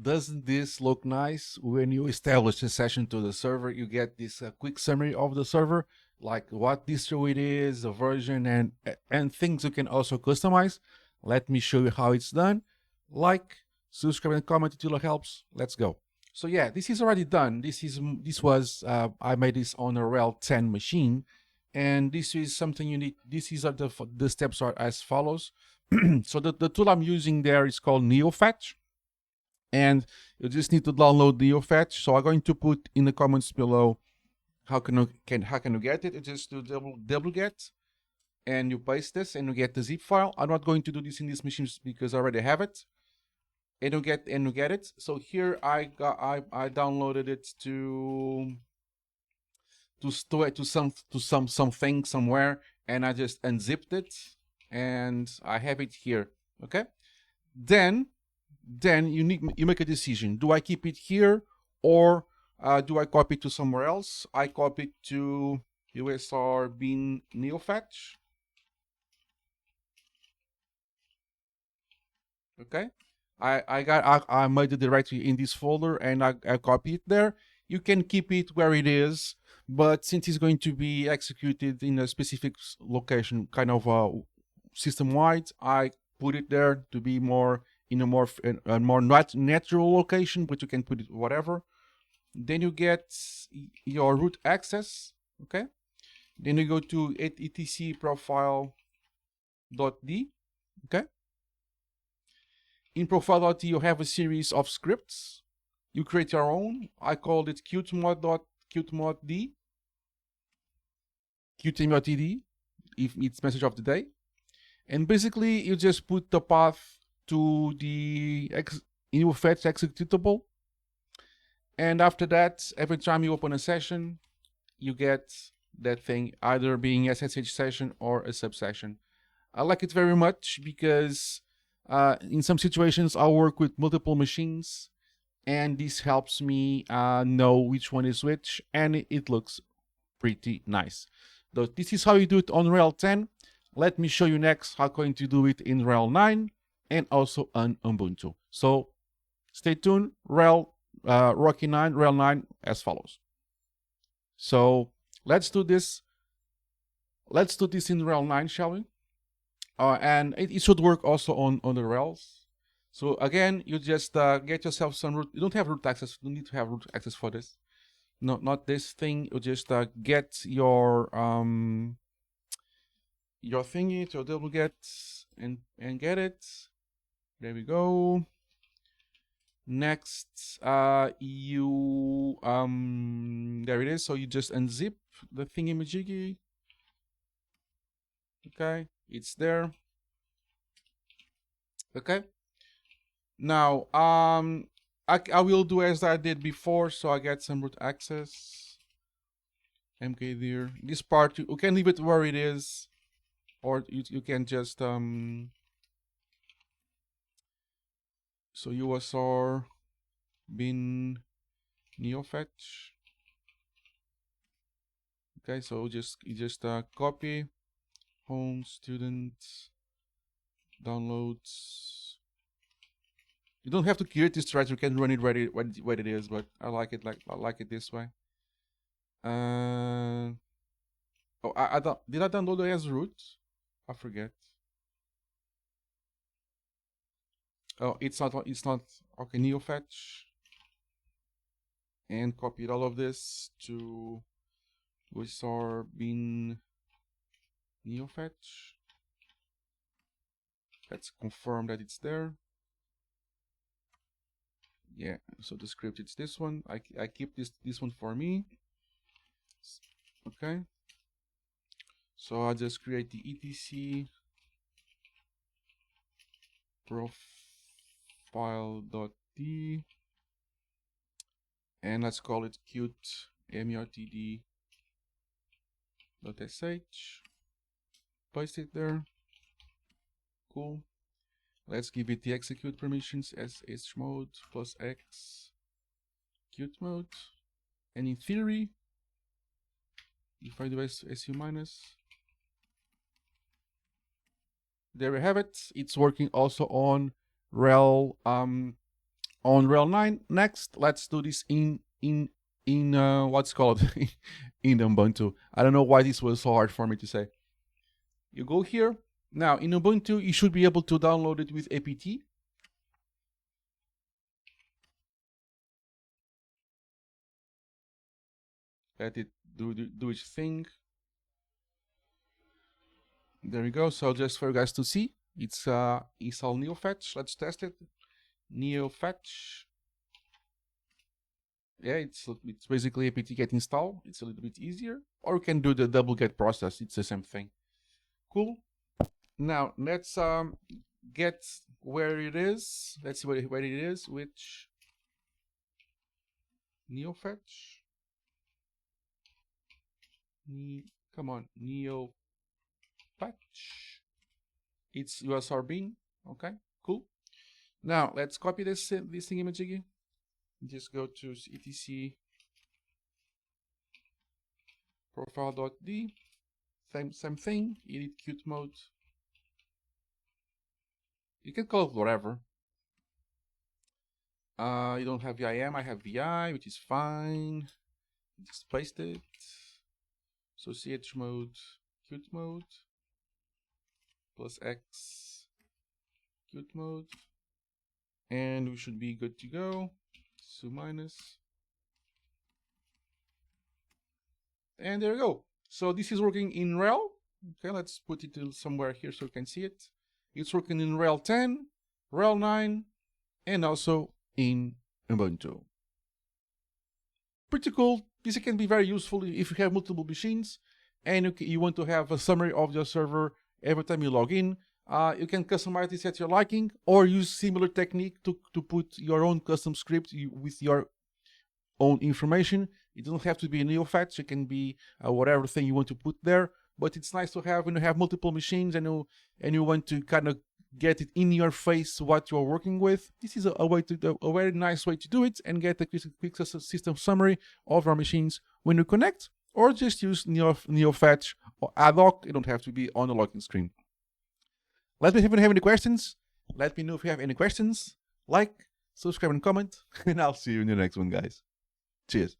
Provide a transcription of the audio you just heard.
Doesn't this look nice? When you establish a session to the server, you get this quick summary of the server, like what distro it is, the version, and things you can also customize. Let me show you how it's done. Like, subscribe, and comment. It really helps. Let's go. So yeah, this is already done. This was I made this on a RHEL 10 machine, and this is something you need. These are the steps are as follows. So the tool I'm using there is called Neofetch, and you just need to download Neofetch. So I'm going to put in the comments below how can you get it. You just do double get, and you paste this, and you get the zip file. I'm not going to do this in these machines because I already have it. And you get it. So here I downloaded it to store it to something somewhere, and I just unzipped it, and I have it here. Okay. Then you make a decision. Do I keep it here, or do I copy it to somewhere else? I copy it to USR bin Neofetch. Okay. I made the directory in this folder, and I copy it there. You can keep it where it is, but since it's going to be executed in a specific location, kind of system wide, I put it there to be more in a more natural location, but you can put it whatever. Then you get your root access. Okay. Then you go to etc profile.d. Okay. In profile.d, you have a series of scripts. You create your own. I called it qtmod.d, qtmod.td, if it's message of the day. And basically, you just put the path to the Neofetch executable. And after that, every time you open a session, you get that thing either being a SSH session or a subsession. I like it very much because in some situations I'll work with multiple machines, and this helps me know which one is which, and it looks pretty nice. So this is how you do it on RHEL 10. Let me show you next how I'm going to do it in RHEL 9 and also on Ubuntu. So stay tuned. RHEL Rocky 9, RHEL 9 as follows. So let's do this. Let's do this in RHEL 9, shall we? And it should work also on the RHELs. So again, you just get yourself some root. You don't have root access. You don't need to have root access for this. No, not this thing. You just get your thingy, your double get, and get it. There we go. Next, you there it is. So you just unzip the thingy-majiggy. Okay, it's there. Okay. Now, I will do as I did before, so I get some root access. MK there. This part you can leave it where it is, or you can just So USR bin Neofetch. Okay, so you just copy home student downloads. You don't have to create this directory. You can run it where it is, but I like it this way. Oh, did I download it as root? I forget. Oh, it's not. Okay, Neofetch, and copied all of this to USR bin Neofetch. Let's confirm that it's there. Yeah, so the script, it's this one. I keep this one for me. Okay. So I just create the etc profile.d, and let's call it qtmod.td.sh. Paste it there. Cool. Let's give it the execute permissions as chmod plus x qt mode. And in theory, if I do su minus, there we have it. It's working also on RHEL on RHEL 9. Next, let's do this in what's called in Ubuntu. I don't know why this was so hard for me to say. You go here. Now in Ubuntu, you should be able to download it with apt. Let it do its thing. There we go. So just for you guys to see, it's install Neofetch. Let's test it. Neofetch. Yeah, it's basically apt get install. It's a little bit easier. Or you can do the double get process. It's the same thing. Cool. Now let's get where it is. Let's see where it is. Which Neofetch. Come on, Neofetch. It's USR bin. Okay, cool. Now let's copy this thing image again. Just go to etc profile.d. Same thing. Edit Qt mode. You can call it whatever. You don't have VIM. I have VI, which is fine. Just placed it. So ch mode, Qt mode, plus X, Qt mode, and we should be good to go. So minus, and there we go. So this is working in RHEL. Okay, let's put it somewhere here so you can see it. It's working in RHEL 10, RHEL 9, and also in Ubuntu. Pretty cool. This can be very useful if you have multiple machines and you want to have a summary of your server every time you log in. You can customize this at your liking or use similar technique to put your own custom script with your own information. It doesn't have to be a Neofetch. It can be whatever thing you want to put there. But it's nice to have when you have multiple machines and you want to kind of get it in your face what you're working with. This is a very nice way to do it and get a quick system summary of our machines when you connect, or just use Neofetch or ad hoc. You don't have to be on the login screen. Let me know if you have any questions. Let me know if you have any questions. Like, subscribe, and comment, and I'll see you in the next one, guys. Cheers.